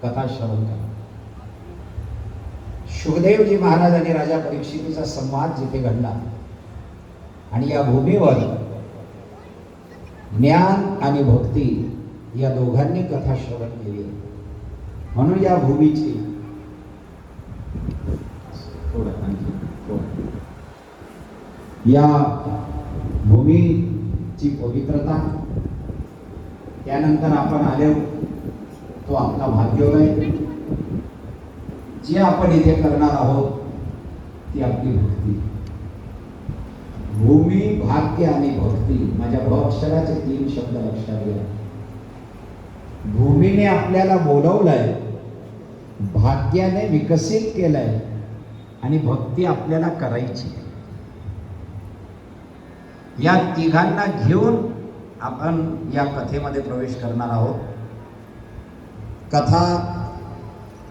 कथा श्रवण करा. शुकदेवजी महाराज आणि राजा परीक्षितीचा संवाद जिथे घडला आणि या भूमीवर ज्ञान आणि भक्ती या दोघांनी कथा श्रवण केली. म्हणून या भूमीची या भूमीची पवित्रता, त्यानंतर आपण आलो तो आपला भाग्योदय, जे आपण इथे करणार आहोत ती आपली भक्ती. भूमी, भाग्य आणि भक्ती, माझ्या भ अक्षराचे 3 शब्द लक्षात घ्या. भूमीने आपल्याला बोलवलंय, भाग्याने विकसित केलंय आणि भक्ती आपल्याला करायची. या तिघांना घेऊन आपण या कथेमध्ये प्रवेश करणार आहोत. कथा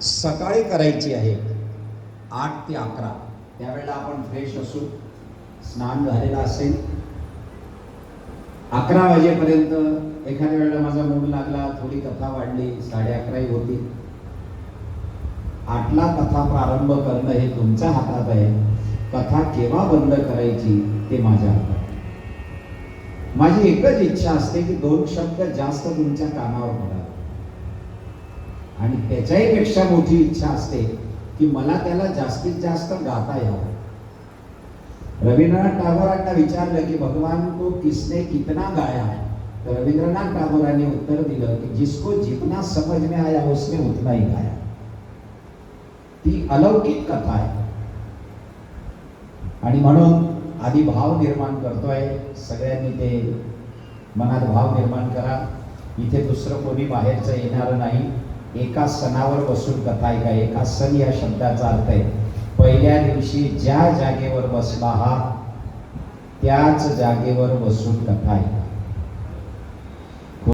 सकाळी करायची आहे 8 ते 11. त्यावेळेला आपण फ्रेश असू, स्नान झालेलं असेल. 11 वाजेपर्यंत एखाद्या वेळेला माझा मूड लागला, थोडी कथा वाढली, 11:30 होती. 8ला कथा प्रारंभ करणं हे तुमच्या हातात आहे. कथा केव्हा बंद करायची ते माझ्या हातात. माझी एकच इच्छा असते की 2 शब्द जास्त तुमच्या कानावर पडावे आणि त्याच्याही पेक्षा मोठी इच्छा असते की मला त्याला जास्तीत जास्त गाता यावं. रवींद्रनाथ टागोरांना विचारलं की भगवान को किसने कितना गाया, तर रवींद्रनाथ टागोरांनी उत्तर दिलं की जिसको जितना समझ में आया उसने उतना ही गाया. ती अलौकिक कथा आहे आणि म्हणून आधी भाव निर्माण करतोय. सगळ्यांनी ते मनात भाव निर्माण करा. इथे दुसरं कोणी बाहेरचं येणार नाही. एका सणावर बसून कथा ऐका. एका सण या शब्दाचा अर्थ आहे पहिल्या दिवशी ज्या जागेवर बसला हा त्याच जागेवर बसून कथा ऐका.